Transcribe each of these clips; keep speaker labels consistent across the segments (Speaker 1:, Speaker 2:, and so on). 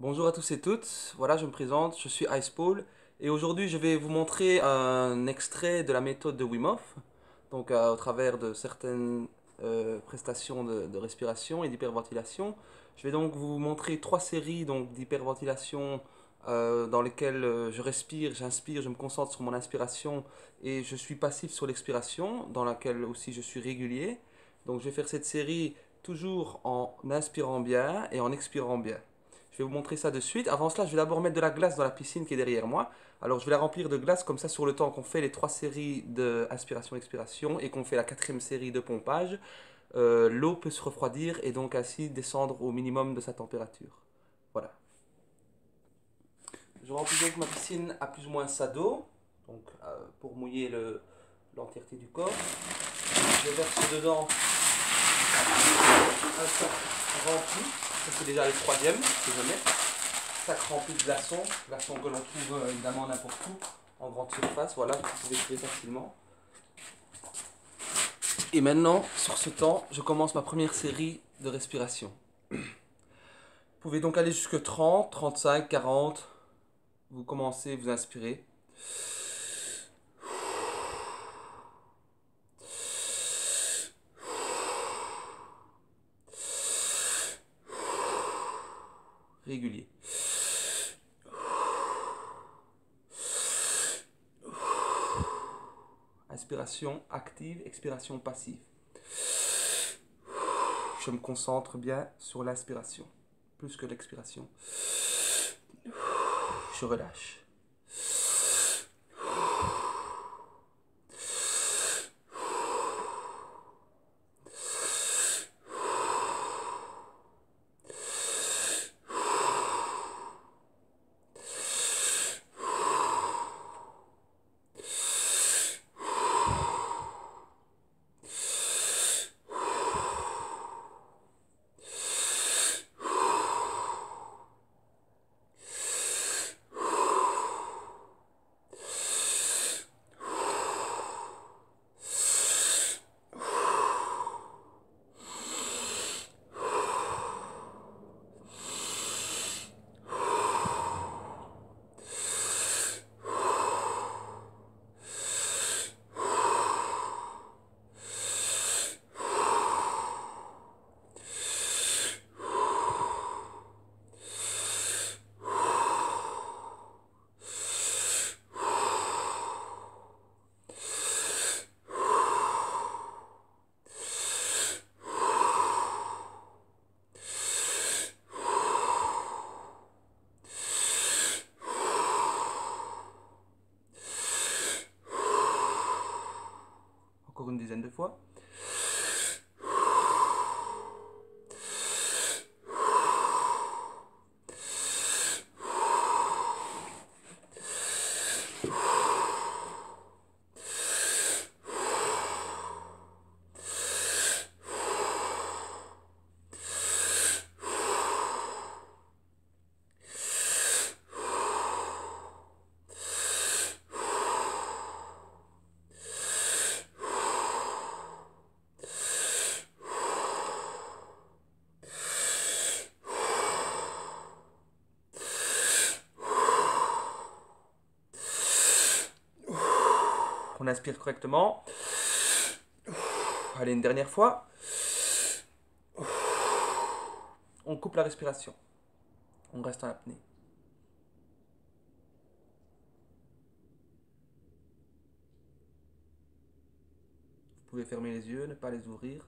Speaker 1: Bonjour à tous et toutes, voilà je me présente, je suis Ice Paul et aujourd'hui je vais vous montrer un extrait de la méthode de Wim Hof, donc au travers de certaines prestations de respiration et d'hyperventilation. Je vais donc vous montrer trois séries donc d'hyperventilation dans lesquelles je respire, j'inspire, je me concentre sur mon inspiration et je suis passif sur l'expiration, dans laquelle aussi je suis régulier. Donc je vais faire cette série toujours en inspirant bien et en expirant bien. Je vais vous montrer ça de suite. Avant cela, je vais d'abord mettre de la glace dans la piscine qui est derrière moi. Alors, je vais la remplir de glace comme ça sur le temps qu'on fait les trois séries d'inspiration-expiration et qu'on fait la quatrième série de pompage. L'eau peut se refroidir et donc ainsi descendre au minimum de sa température. Voilà. Je remplis donc ma piscine à plus ou moins ça d'eau, donc pour mouiller l'entièreté du corps. Je verse dedans un sac rempli. Ça c'est déjà le troisième que je mets. Sac rempli de glaçons, glaçons que l'on trouve évidemment n'importe où, en grande surface, voilà, que vous pouvez trouver facilement. Et maintenant, sur ce temps, je commence ma première série de respiration. Vous pouvez donc aller jusque 30, 35, 40. Vous commencez, vous inspirez. Régulier. Inspiration active, expiration passive. Je me concentre bien sur l'inspiration, plus que l'expiration. Je relâche. Encore une dizaine de fois. On inspire correctement. Allez, une dernière fois. On coupe la respiration. On reste en apnée. Vous pouvez fermer les yeux, ne pas les ouvrir.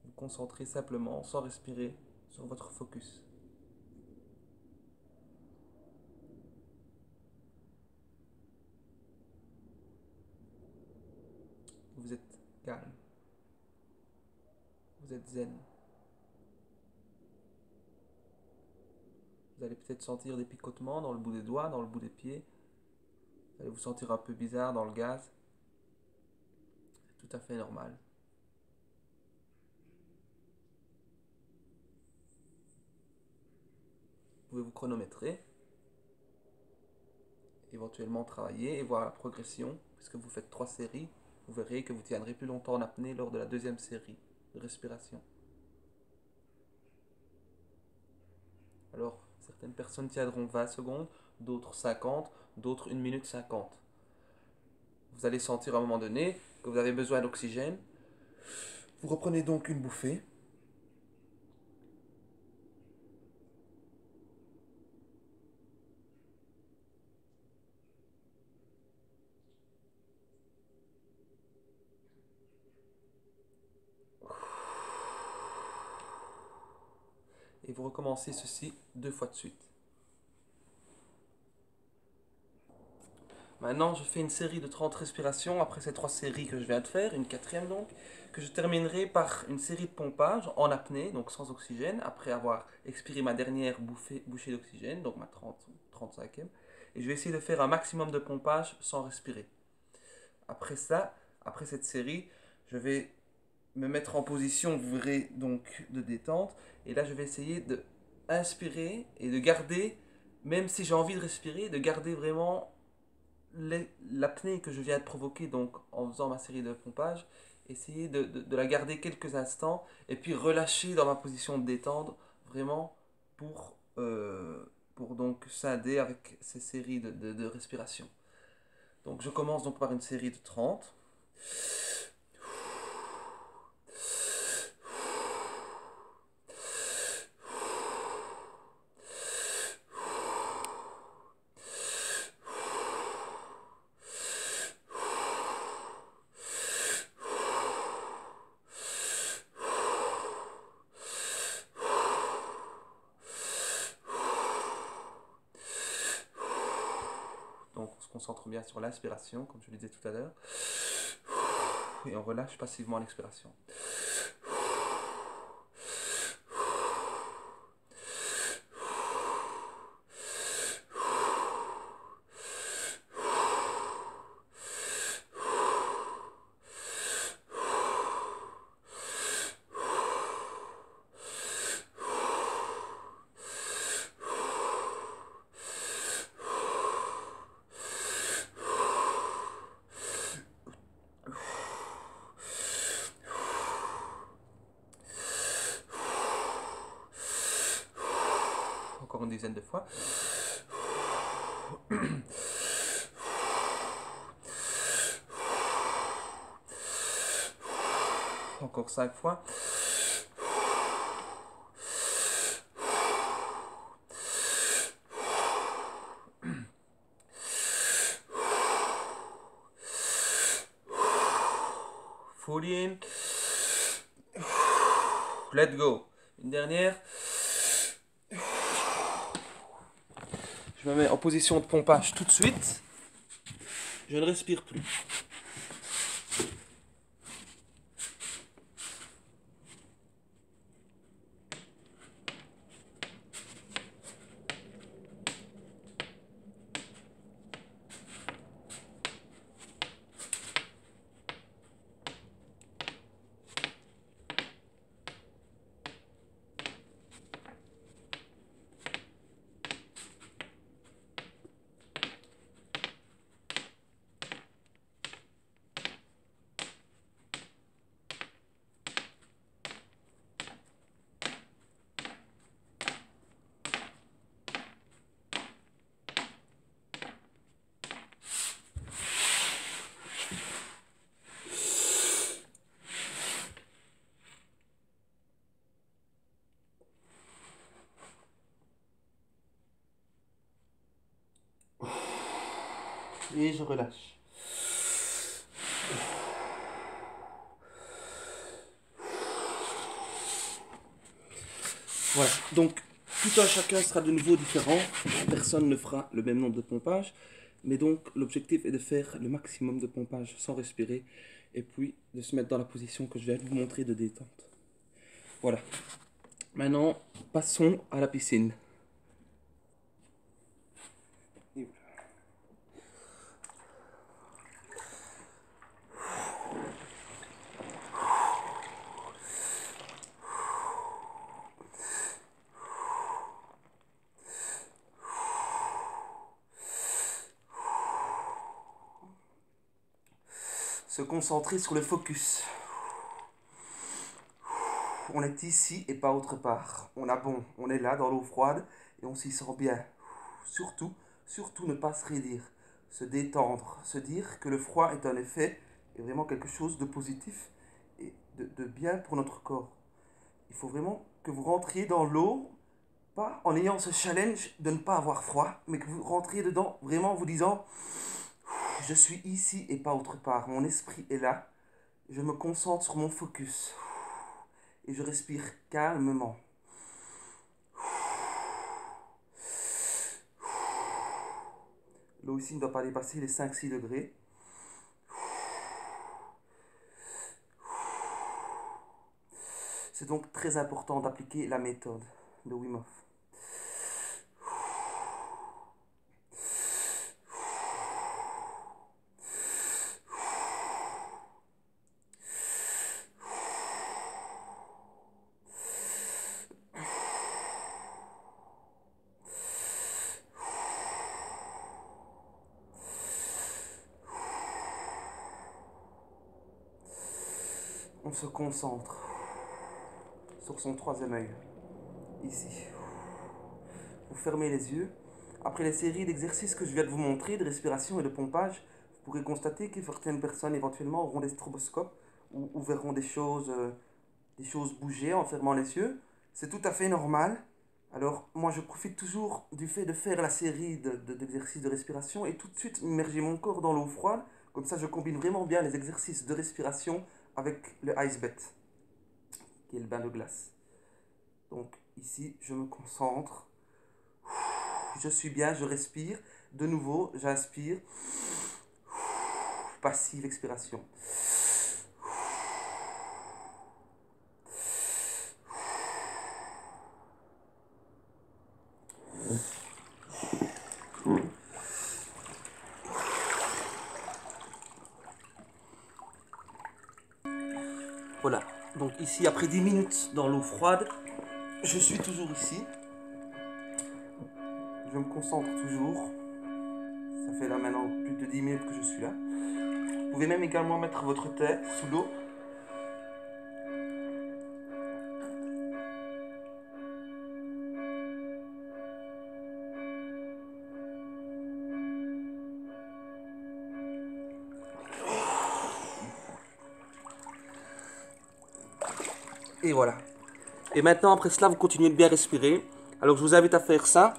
Speaker 1: Vous concentrez simplement, sans respirer, sur votre focus. Vous êtes calme. Vous êtes zen. Vous allez peut-être sentir des picotements dans le bout des doigts, dans le bout des pieds. Vous allez vous sentir un peu bizarre dans le gaz. C'est tout à fait normal. Vous pouvez vous chronométrer, éventuellement travailler et voir la progression. Puisque vous faites 3 séries, vous verrez que vous tiendrez plus longtemps en apnée lors de la deuxième série de respiration. Alors, Certaines personnes tiendront 20 secondes, d'autres 50, d'autres 1 minute 50. Vous allez sentir à un moment donné que vous avez besoin d'oxygène. Vous reprenez donc une bouffée. Et vous recommencez ceci 2 fois de suite. Maintenant, je fais une série de 30 respirations après ces 3 séries que je viens de faire, une quatrième donc, que je terminerai par une série de pompages en apnée, donc sans oxygène, après avoir expiré ma dernière bouchée d'oxygène, donc ma 35e. Et je vais essayer de faire un maximum de pompage sans respirer. Après ça, après cette série, je vais me mettre en position, vous verrez, donc de détente. Et là, je vais essayer de inspirer et de garder, même si j'ai envie de respirer, de garder vraiment l'apnée que je viens de provoquer donc en faisant ma série de pompages, essayer de la garder quelques instants et puis relâcher dans ma position de détente vraiment pour donc scinder avec ces séries de respiration. Donc je commence donc par une série de 30. Donc on se concentre bien sur l'inspiration, comme je le disais tout à l'heure. Et on relâche passivement l'expiration. Encore une dizaine de fois. Encore 5 fois. Full in. Let go. Une dernière. Je me mets en position de pompage tout de suite. Je ne respire plus. Et je relâche. Voilà, donc tout un chacun sera de nouveau différent. Personne ne fera le même nombre de pompages. Mais donc l'objectif est de faire le maximum de pompage sans respirer. Et puis de se mettre dans la position que je viens de vous montrer de détente. Voilà. Maintenant, passons à la piscine. Se concentrer sur le focus. on est ici et pas autre part. On a bon, on est là dans l'eau froide et on s'y sent bien. Surtout, surtout ne pas se raidir, se détendre, se dire que le froid est un effet et vraiment quelque chose de positif et de bien pour notre corps. Il faut vraiment que vous rentriez dans l'eau, pas en ayant ce challenge de ne pas avoir froid, mais que vous rentriez dedans vraiment en vous disant je suis ici et pas autre part. Mon esprit est là. Je me concentre sur mon focus et je respire calmement. L'eau ici ne doit pas dépasser les 5-6 degrés. C'est donc très important d'appliquer la méthode de Wim Hof. On se concentre sur son troisième œil, ici. Vous fermez les yeux. Après les séries d'exercices que je viens de vous montrer, de respiration et de pompage, vous pourrez constater que certaines personnes éventuellement auront des stroboscopes ou verront des choses bouger en fermant les yeux. C'est tout à fait normal. Alors moi je profite toujours du fait de faire la série d'exercices de respiration et tout de suite immerger mon corps dans l'eau froide. Comme ça je combine vraiment bien les exercices de respiration avec le ice bath, qui est le bain de glace. Donc ici je me concentre. Je suis bien, je respire. De nouveau, j'inspire. Passive expiration. Voilà, donc ici après 10 minutes dans l'eau froide, je suis toujours ici. Je me concentre toujours. Ça fait là maintenant plus de 10 minutes que je suis là. Vous pouvez même également mettre votre tête sous l'eau. Et voilà. Et maintenant, après cela, vous continuez de bien respirer. Alors, je vous invite à faire ça